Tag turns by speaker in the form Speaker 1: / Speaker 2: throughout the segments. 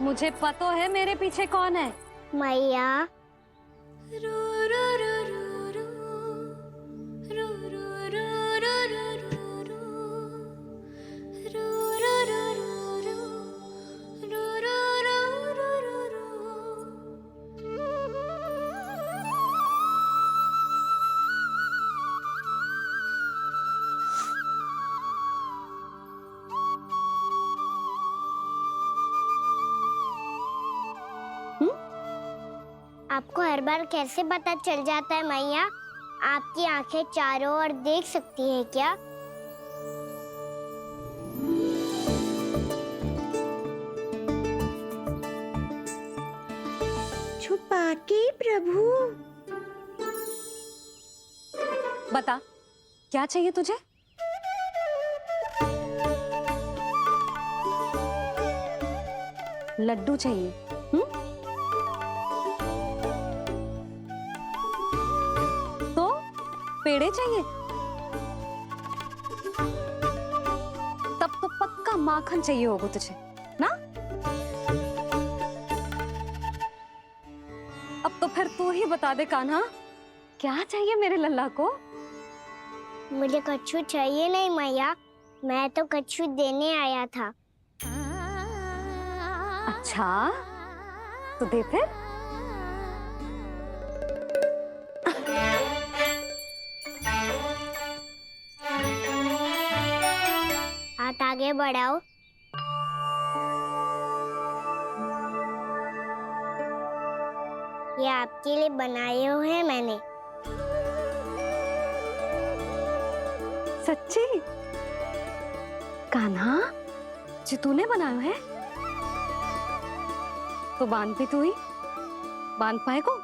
Speaker 1: मुझे पता है मेरे पीछे कौन है।
Speaker 2: मैया। आपको हर बार कैसे पता चल जाता है मैया? आपकी आंखें चारों ओर देख सकती है क्या?
Speaker 3: छुपा के प्रभु।
Speaker 1: बता, क्या चाहिए तुझे? लड्डू चाहिए? तो पेड़े चाहिए? तब तो पक्का माखन चाहिए होगा तुझे ना? अब तो फिर तू ही बता दे कान्हा, क्या चाहिए मेरे लल्ला को?
Speaker 2: मुझे कच्छू चाहिए नहीं मैया, मैं तो कच्छू देने आया था।
Speaker 1: अच्छा, तो दे फिर।
Speaker 2: हाथ आगे बढ़ाओ। ये आपके लिए बनाए हुए हैं मैंने।
Speaker 1: सच्ची? कान्हा, जी तूने बनाया है? तो बांध भी तू ही, बांध पाए को?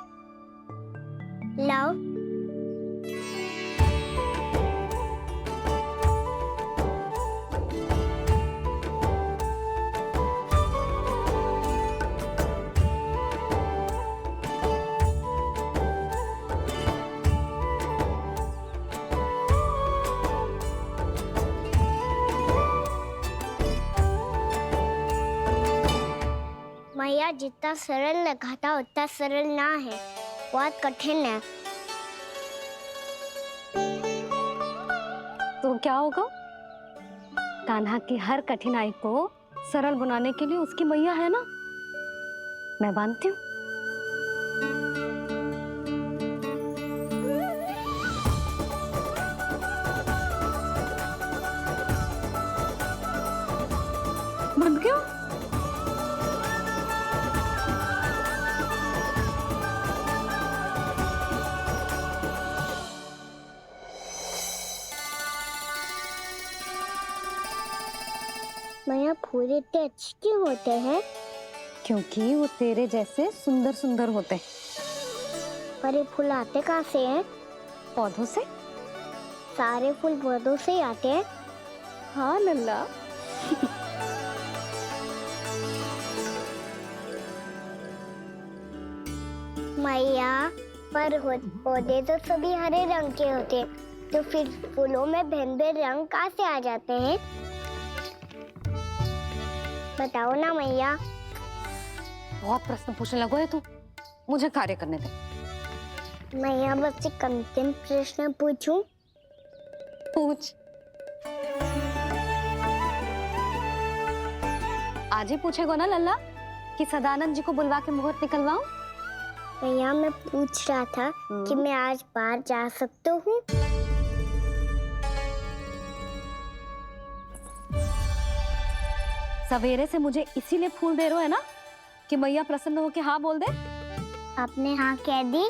Speaker 2: लाओ। मैया, जितना सरल लगा था उतना सरल ना है, बहुत कठिन है।
Speaker 1: तो क्या होगा? कान्हा की हर कठिनाई को सरल बनाने के लिए उसकी मैया है ना, मैं बांधती हूँ। बंद क्यों?
Speaker 2: मैया, फूल इतने अच्छे क्यों होते हैं?
Speaker 1: क्योंकि वो तेरे जैसे सुंदर सुंदर होते हैं।
Speaker 2: पर ये फूल आते कहाँ से हैं?
Speaker 1: पौधों से।
Speaker 2: सारे फूल पौधों से ही आते हैं?
Speaker 1: हाँ लल्ला।
Speaker 2: मैया, पर पौधे तो सभी हरे रंग के होते हैं, तो फिर फूलों में भिन्न-भिन्न रंग कहाँ से आ जाते हैं? बताओ ना मैया।
Speaker 1: बहुत प्रश्न पूछने लगो है तू, मुझे कार्य करने दे।
Speaker 2: मैया, बस एक अंतिम प्रश्न पूछूं?
Speaker 1: पूछ। आज ही पूछेगो ना लल्ला कि सदानंद जी को बुलवा के मुहूर्त निकलवाऊं?
Speaker 2: मैया, मैं पूछ रहा था कि मैं आज बाहर जा सकता हूँ?
Speaker 1: सवेरे से मुझे इसीलिए फूल दे रहे हो है ना कि मैया प्रसन्न होके हाँ बोल दे।
Speaker 2: आपने हाँ कह दी?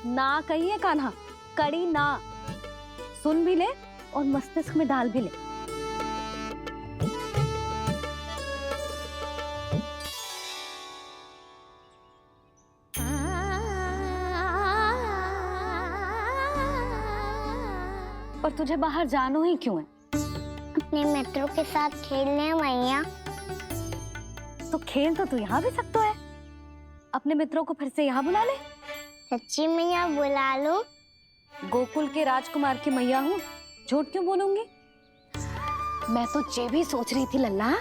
Speaker 1: ना कहिए कान्हा, कड़ी ना। सुन भी ले और मस्तिष्क में डाल भी ले। पर तुझे बाहर जानो ही क्यों है?
Speaker 2: अपने मित्रों के साथ खेलने मैया।
Speaker 1: तो खेल तो तू यहाँ भी सकता है, अपने मित्रों को फिर से यहाँ बुला ले।
Speaker 2: सच्ची मैया, बुला लो।
Speaker 1: गोकुल के राजकुमार की मैया हूँ, झूठ क्यों बोलूंगी? मैं तो ये भी सोच रही थी लल्ला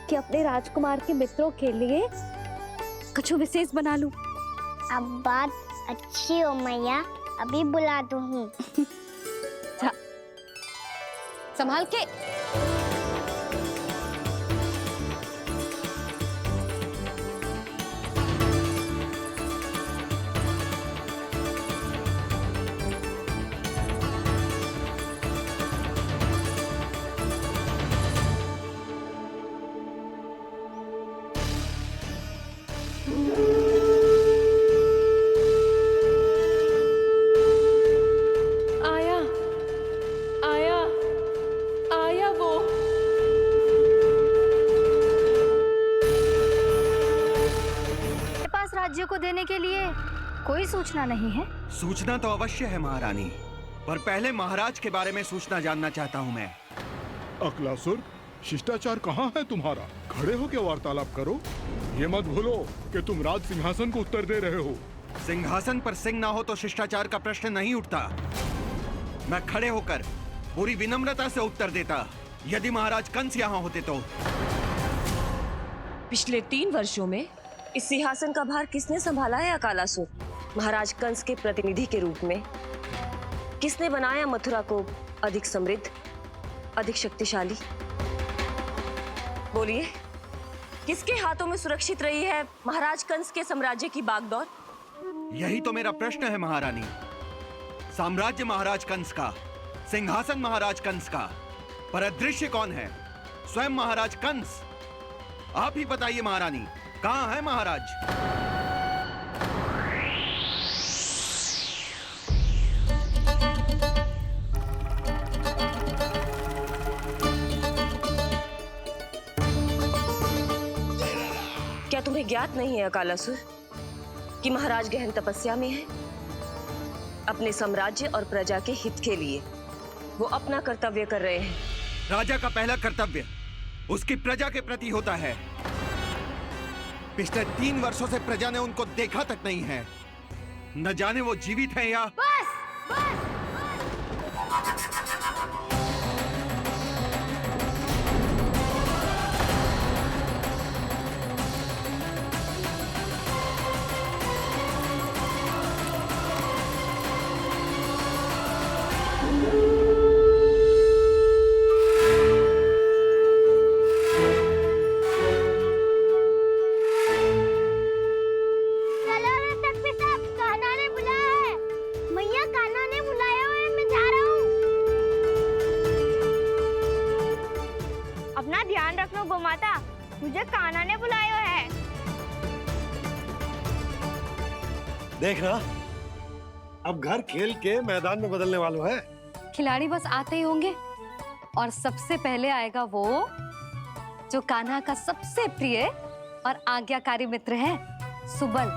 Speaker 1: कि अपने राजकुमार के मित्रों के लिए कुछ विशेष बना लूं।
Speaker 2: अब बात अच्छी हो मैया, अभी बुला दूंगी।
Speaker 1: संभाल के।
Speaker 4: आया आया आया वो।
Speaker 1: मेरे पास राज्य को देने के लिए कोई सूचना नहीं है।
Speaker 5: सूचना तो अवश्य है महारानी, पर पहले महाराज के बारे में सूचना जानना चाहता हूँ मैं।
Speaker 6: अकलासुर, शिष्टाचार कहाँ है तुम्हारा? खड़े होकर वार्तालाप करो। ये मत भूलो कि तुम राज सिंहासन को उत्तर दे रहे हो।
Speaker 5: सिंहासन पर सिंह ना हो तो शिष्टाचार का प्रश्न नहीं उठता। मैं खड़े होकर पूरी विनम्रता से उत्तर देता यदि महाराज कंस यहाँ होते तो।
Speaker 4: पिछले 3 वर्षों में इस सिंहासन का भार किसने संभाला है अकालासुर? महाराज कंस के प्रतिनिधि के रूप में। किसने बनाया मथुरा को अधिक समृद्ध, अधिक शक्तिशाली? बोलिए, किसके हाथों में सुरक्षित रही है महाराज कंस के साम्राज्य की बागडोर?
Speaker 5: यही तो मेरा प्रश्न है महारानी। साम्राज्य महाराज कंस का, सिंहासन महाराज कंस का, पर अदृश्य कौन है? स्वयं महाराज कंस। आप ही बताइए महारानी, कहाँ है महाराज?
Speaker 4: क्या तुम्हें ज्ञात नहीं है अकालासुर कि महाराज गहन तपस्या में है? अपने साम्राज्य और प्रजा के हित के लिए वो अपना कर्तव्य कर रहे हैं।
Speaker 5: राजा का पहला कर्तव्य उसकी प्रजा के प्रति होता है। पिछले 3 वर्षों से प्रजा ने उनको देखा तक नहीं है। न जाने वो जीवित हैं या
Speaker 2: चलो रे तख्ती साहब, कान्हा ने बुलाया है। मैया, कान्हा ने बुलाया है, मैं जा रहा हूँ। अपना ध्यान रखना गोमाता, मुझे कान्हा ने बुलाया है।
Speaker 7: देख रहा, अब घर खेल के मैदान में बदलने वालों है।
Speaker 1: खिलाड़ी बस आते ही होंगे और सबसे पहले आएगा वो जो कान्हा का सबसे प्रिय और आज्ञाकारी मित्र है, सुबल।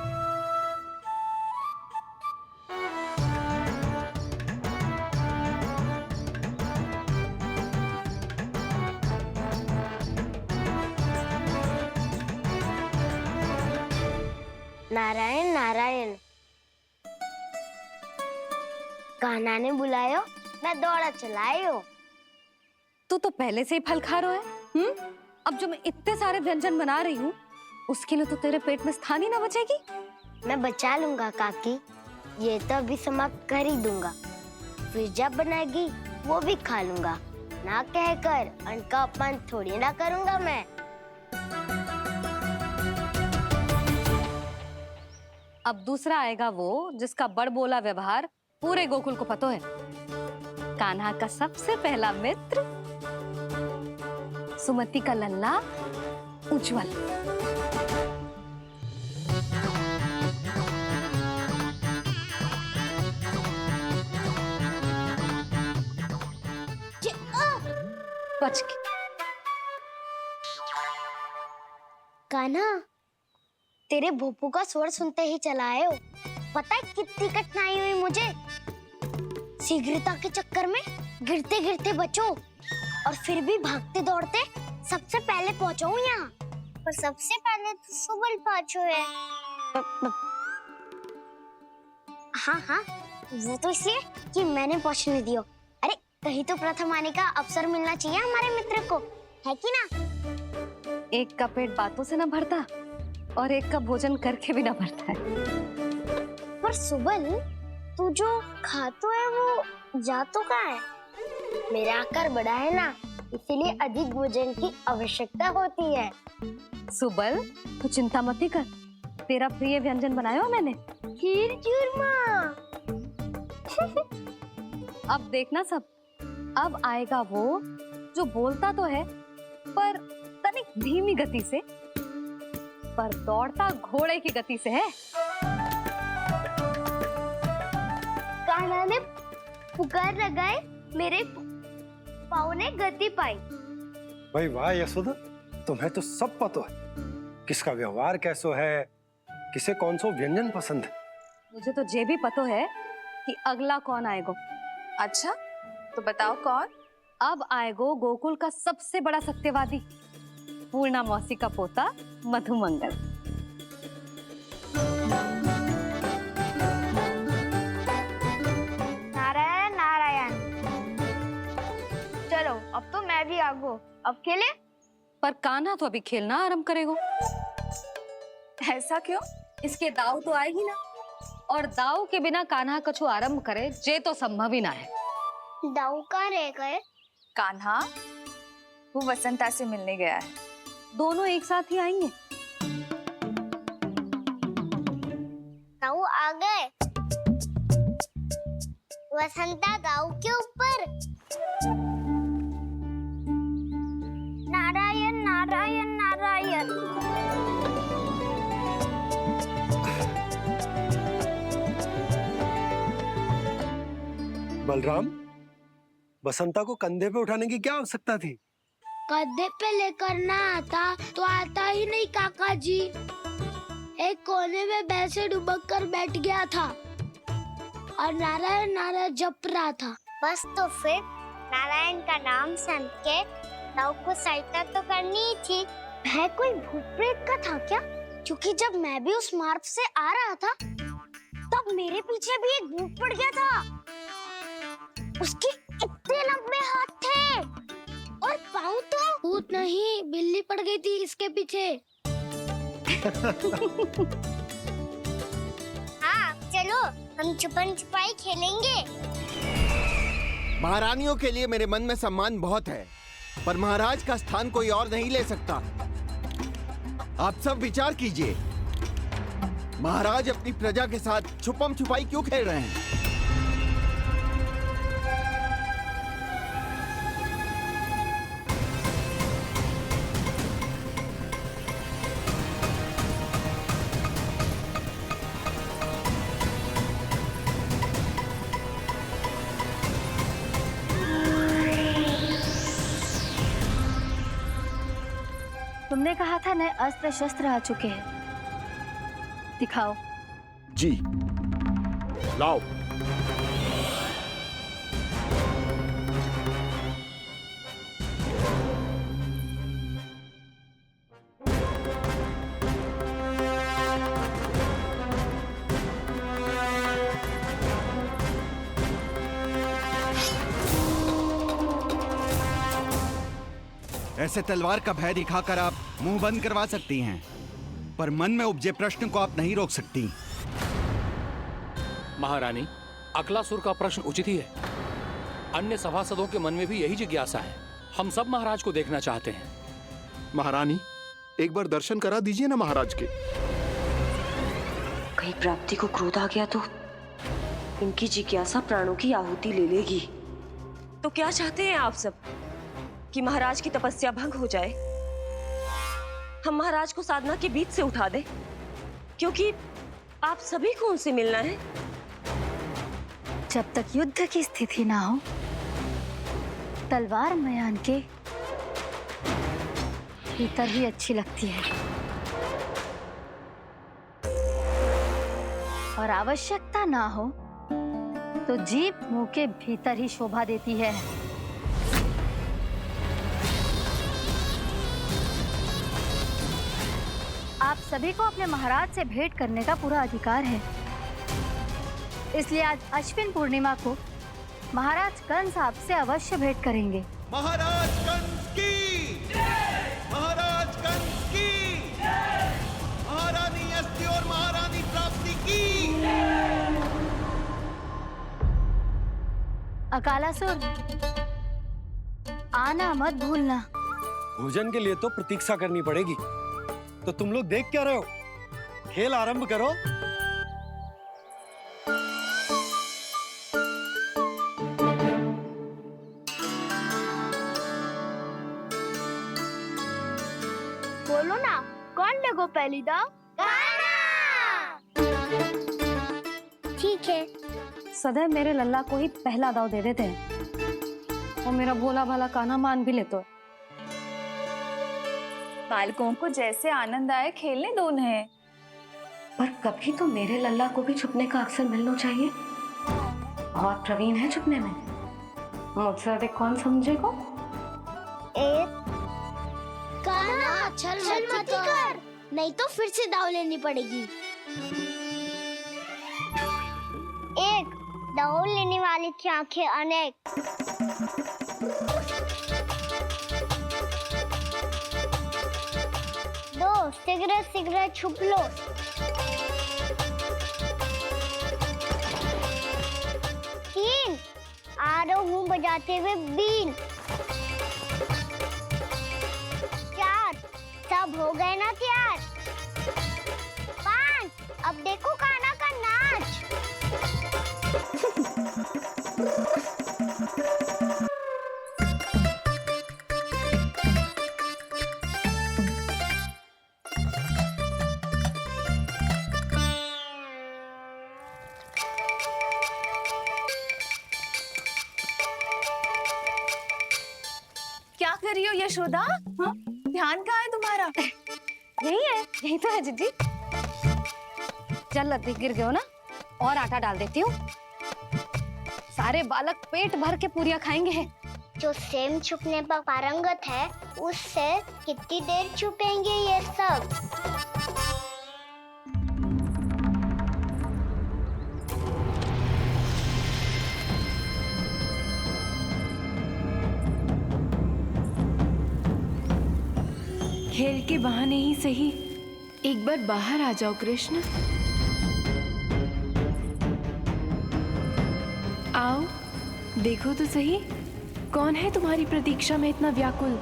Speaker 2: नारायण नारायण। कान्हा ने बुलायो, मैं दौड़ा चलायो।
Speaker 1: तू तो पहले से ही फल खा रहा है। अब जो मैं इतने सारे व्यंजन बना रही हूँ उसके लिए तो तेरे पेट में स्थान ही ना बचेगी।
Speaker 2: मैं बचा लूंगा काकी, ये तो अभी समाप्त कर ही दूंगा। फिर जब बनाएगी वो भी खा लूंगा। ना कहकर अन्न का अपमान थोड़ी ना करूंगा मैं।
Speaker 1: अब दूसरा आएगा वो जिसका बड़बोला व्यवहार पूरे गोकुल को पता है। कान्हा का सबसे पहला मित्र, सुमति का लल्ला उज्जवल। बच के।
Speaker 2: कान्हा, तेरे भोपू का स्वर सुनते ही चला आए हो। पता है कितनी कठिनाई हुई मुझे। शीघ्रता के चक्कर में गिरते गिरते बचो और फिर भी भागते दौड़ते सबसे पहले पहुंचो यहाँ। पर सबसे पहले तो सुबल पहुंचो है। हाँ हाँ, वो तो इसलिए कि मैंने पहुंचने दियो। अरे कहीं तो प्रथम आने का अवसर मिलना चाहिए हमारे मित्र को, है कि ना?
Speaker 1: एक का पेट बातों से ना भरता और एक का भोजन करके भी ना भरता है।
Speaker 2: पर सुबल, तू जो खातो है वो जातो कहाँ है? मेरा आकार बड़ा है ना, इसीलिए अधिक भोजन की आवश्यकता होती है।
Speaker 1: सुबल, तू चिंता मत ही कर, तेरा प्रिय व्यंजन बनाया हो मैंने।
Speaker 2: खीर चूरमा।
Speaker 1: अब देखना सब, अब आएगा वो जो बोलता तो है पर तनिक धीमी गति से, पर दौड़ता घोड़े की गति से है।
Speaker 2: कान्हा ने पुकार लगाए, मेरे पाँव ने गति पाई।
Speaker 7: भाई वाह यशोदा, तुम्हें तो सब पता है किसका व्यवहार कैसो है, किसे कौन सो व्यंजन पसंद है।
Speaker 1: मुझे तो ये भी पता है कि अगला कौन आएगो।
Speaker 8: अच्छा, तो बताओ कौन?
Speaker 1: अब आएगो गोकुल का सबसे बड़ा सत्यवादी, पूर्णा मौसी का पोता मधुमंगल।
Speaker 2: नारायण नारायण। चलो अब तो मैं भी आगो, अब खेले।
Speaker 1: पर कान्हा तो अभी खेलना आरंभ करेगो।
Speaker 8: ऐसा क्यों?
Speaker 1: इसके दाव तो आए ही ना, और दाव के बिना कान्हा कछु आरंभ करे जे तो संभव ही ना है।
Speaker 2: दाऊ कहाँ रह गए?
Speaker 8: कान्हा वो वसंता से मिलने गया है।
Speaker 1: दोनों एक साथ ही आएंगे।
Speaker 2: दाऊ आ गए। वसंता दाऊ के ऊपर। नारायण नारायण नारायण।
Speaker 7: बलराम, बसंता को कंधे पे उठाने की क्या आवश्यकता थी?
Speaker 2: कंधे पे लेकर ना आता तो आता ही नहीं काका जी। एक कोने में वैसे डुबक कर बैठ गया था और नारायण नारायण जप रहा था। बस तो फिर नारायण का नाम सुन के दाऊ को सहायता तो करनी ही थी। वह कोई भूत प्रेत का था क्या? क्योंकि जब मैं भी उस मार्ग से आ रहा था तब मेरे पीछे भी एक भूत पड़ गया था। उसके इतने लंबे हाथ थे और पाँव तो भूत नहीं, बिल्ली पड़ गई थी इसके पीछे। हाँ चलो हम छुपन छुपाई खेलेंगे।
Speaker 5: महारानियों के लिए मेरे मन में सम्मान बहुत है, पर महाराज का स्थान कोई और नहीं ले सकता। आप सब विचार कीजिए, महाराज अपनी प्रजा के साथ छुपम छुपाई क्यों खेल रहे हैं?
Speaker 1: तुमने कहा था नए अस्त्र शस्त्र आ चुके हैं, दिखाओ।
Speaker 6: जी लाओ।
Speaker 5: ऐसे तलवार का भय दिखाकर आप मुंह बंद करवा सकती हैं, पर मन में उपजे प्रश्न को आप नहीं रोक सकती।
Speaker 9: महारानी, अकलासुर का प्रश्न उचित ही है। अन्य सभासदों के मन में भी यही जिज्ञासा है। हम सब महाराज को देखना चाहते हैं।
Speaker 6: महारानी, एक बार दर्शन करा दीजिए ना महाराज के।
Speaker 4: कहीं प्राप्ति को क्रोध आ गया तो इनकी जिज्ञासा प्राणों की आहुति ले लेगी। तो क्या चाहते हैं आप सब? कि महाराज की तपस्या भंग हो जाए? हम महाराज को साधना के बीच से उठा दें? क्योंकि आप सभी को उनसे मिलना है।
Speaker 1: जब तक युद्ध की स्थिति ना हो, तलवार मयान के भीतर ही अच्छी लगती है, और आवश्यकता ना हो तो जीभ मुंह के भीतर ही शोभा देती है। आप सभी को अपने महाराज से भेंट करने का पूरा अधिकार है, इसलिए आज अश्विन पूर्णिमा को महाराज कंस आपसे अवश्य भेंट करेंगे।
Speaker 5: महाराज कंस की! महाराज कंस
Speaker 2: अकालासुर, आना मत भूलना।
Speaker 7: भोजन के लिए तो प्रतीक्षा करनी पड़ेगी, तो तुम लोग देख क्या रहे हो? खेल आरंभ करो।
Speaker 2: बोलो ना, कौन लगो पहली दाव? ठीक है।
Speaker 1: सदैव मेरे लल्ला को ही पहला दाव दे देते हैं और मेरा भोला भाला कान्हा मान भी लेते।
Speaker 8: बालकों को जैसे आनंद आए खेलने दो उन्हें।
Speaker 1: पर कभी तो मेरे लल्ला को भी छुपने का अवसर मिलना चाहिए। बहुत प्रवीण है छुपने में, मुझसे अधिक कौन समझेगा?
Speaker 2: कान्हा, छल मत कर, नहीं तो फिर से दाव लेनी पड़ेगी। एक दाव लेने वाले की आंखें अनेक। दो, शीघ्र शीघ्र छुप लो। तीन, आ रहा हूँ बजाते हुए बीन। चार, सब हो गए ना तैयार? पांच, अब देखो कान्हा का नाच।
Speaker 8: क्या कर रही हो यशोदा? हाँ? ध्यान कहाँ है तुम्हारा?
Speaker 1: यही है, यही तो है जीजी। चल अधिक गिर गए हो ना, और आटा डाल देती हूँ। सारे बालक पेट भर के पूरियां खाएंगे।
Speaker 2: जो सेम छुपने पर पारंगत है, उससे कितनी देर छुपेंगे ये सब?
Speaker 10: खेल के बहाने ही सही एक बार बाहर आ जाओ कृष्ण। आओ, देखो तो सही, कौन है तुम्हारी प्रतीक्षा में इतना व्याकुल?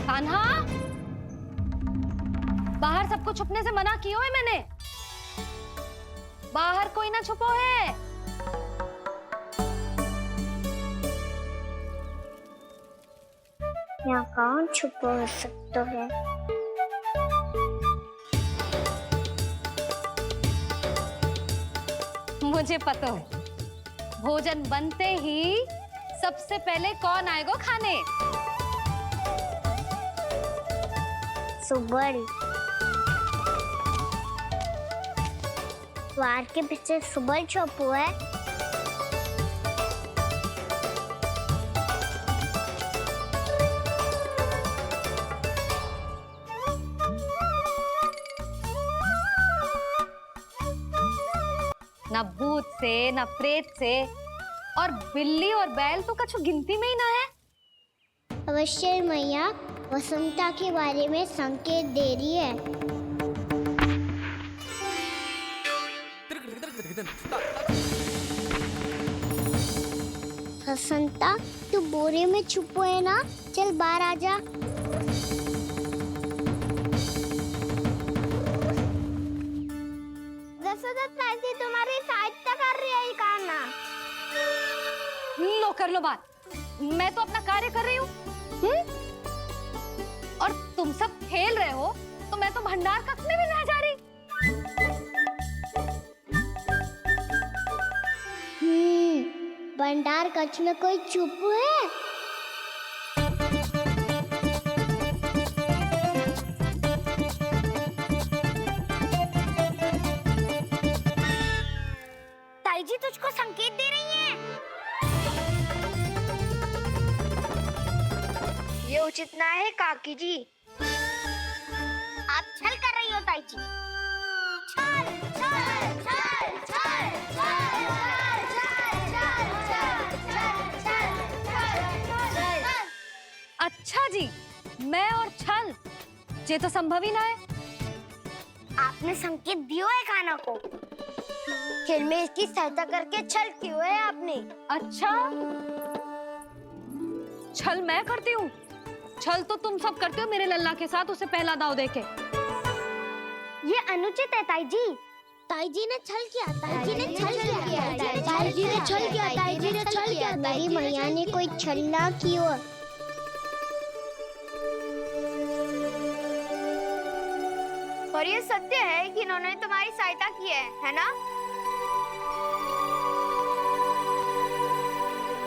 Speaker 1: कान्हा, बाहर सबको छुपने से मना किया है मैंने। बाहर कोई ना छुपो है।
Speaker 2: यहाँ कौन छुपा हो सकता है?
Speaker 1: मुझे पता है, भोजन बनते ही सबसे पहले कौन आएगा खाने?
Speaker 2: सुबल। द्वार के पीछे सुबल छुपा है।
Speaker 1: ना भूत से, ना प्रेत से, और बिल्ली और बैल तो कछु गिनती में ही ना है।
Speaker 2: अवश्य मैया वसंता के बारे में संकेत दे रही है। वसंता, तू बोरे में छुपो है ना? चल बाहर आ जा। तुम्हारी सहायता कर रही है कान्हा।
Speaker 1: लो कर लो बात, मैं तो अपना कार्य कर रही हूँ। और तुम सब खेल रहे हो, तो मैं तो भंडार कक्ष में भी नहीं जा रही।
Speaker 2: भंडार कक्ष में कोई चुप है? ताई जी तुझको संकेत दे रही हैं। ये उचित ना है काकी जी। आप छल कर रही हो ताई जी। छल, छल, छल, छल, छल,
Speaker 1: अच्छा जी, मैं और छल, ये तो संभव ही ना है।
Speaker 2: आपने संकेत दियो है कान्हा को। खेल में इसकी सहायता करके छल किया है आपने।
Speaker 1: अच्छा, छल मैं करती हूँ? छल तो तुम सब करते हो मेरे लल्ला के साथ, उसे पहला दाव देके।
Speaker 2: ये अनुचित है ताई जी। ताई जी ने छल किया, ताई जी ने छल किया, ताई जी ने छल किया, ताई जी ने छल किया। मेरी मैया ने कोई छल ना किया।
Speaker 8: और ये सत्य है कि इन्होंने तुम्हारी सहायता की है ना?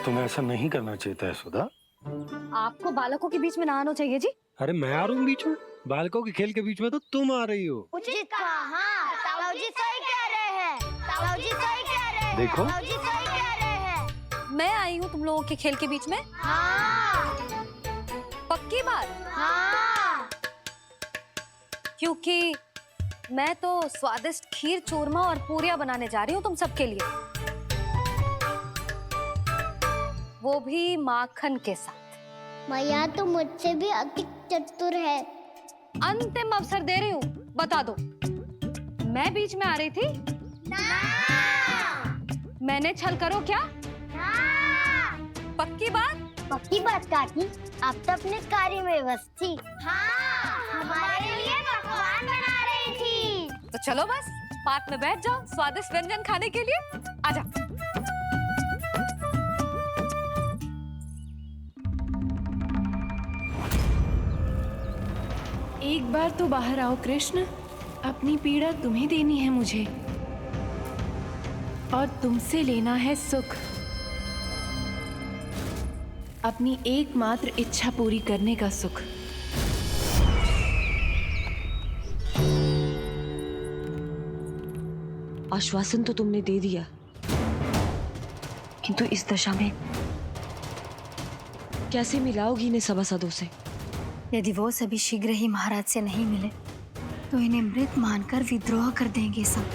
Speaker 7: तुम्हें ऐसा नहीं करना चाहिए था यशोदा।
Speaker 1: आपको बालकों के बीच में ना आना चाहिए जी।
Speaker 7: अरे मैं आ रहा हूँ बीच में? बालकों के खेल के बीच में तो तुम आ रही हो।
Speaker 2: उचित कहा। हाँ, ताऊ जी सही कह रहे हैं। ताऊ जी सही कह रहे हैं।
Speaker 7: देखो।
Speaker 2: ताऊ जी सही कह रहे हैं।
Speaker 1: मैं आई हूँ तुम लोगों के खेल के बीच में?
Speaker 2: हाँ।
Speaker 1: पक्की बात?
Speaker 2: हाँ।
Speaker 1: क्योंकि मैं तो स्वादिष्ट खीर, चूरमा और पूरियां बनाने जा रही हूँ तुम सबके लिए, वो भी माखन के साथ।
Speaker 2: मैया तो मुझसे भी अधिक चतुर है।
Speaker 1: अंतिम अवसर दे रही हूँ, बता दो, मैं बीच में आ रही थी?
Speaker 2: ना।
Speaker 1: मैंने छल करो क्या?
Speaker 2: ना।
Speaker 1: पक्की बात?
Speaker 2: पक्की बात काकी, आप तो अपने कार्य में व्यस्त थी। हाँ, हमारे लिए पकवान बना रही थी।
Speaker 1: तो चलो बस पात में बैठ जाओ स्वादिष्ट व्यंजन खाने के लिए। आजा।
Speaker 10: एक बार तो बाहर आओ कृष्ण, अपनी पीड़ा तुम्हें देनी है मुझे, और तुमसे लेना है सुख। अपनी एकमात्र इच्छा पूरी करने का सुख।
Speaker 4: आश्वासन तो तुमने दे दिया, किंतु इस दशा में कैसे मिलाओगी इन्हें सभासदों से?
Speaker 11: यदि वो सभी शीघ्र ही महाराज से नहीं मिले तो इन्हें मृत मानकर विद्रोह कर देंगे सब।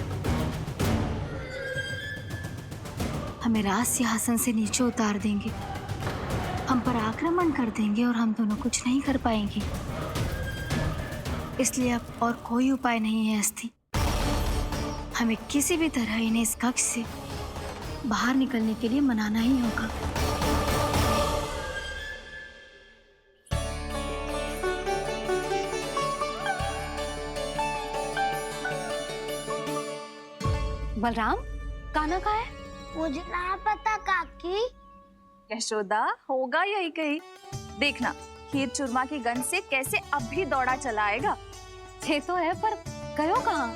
Speaker 11: हमें राज सिंहासन से नीचे उतार देंगे, हम पर आक्रमण कर देंगे और हम दोनों कुछ नहीं कर पाएंगे। इसलिए अब और कोई उपाय नहीं है अस्थि। हमें किसी भी तरह इन्हें इस कक्ष से बाहर निकलने के लिए मनाना ही होगा।
Speaker 1: बलराम, कान्हा कहाँ है?
Speaker 2: मुझे ना पता काकी।
Speaker 8: यशोदा, होगा यही कहीं। देखना खीर चूरमा की गंध से कैसे अब भी दौड़ा चला आएगा।
Speaker 1: छे तो है पर गयो कहाँ?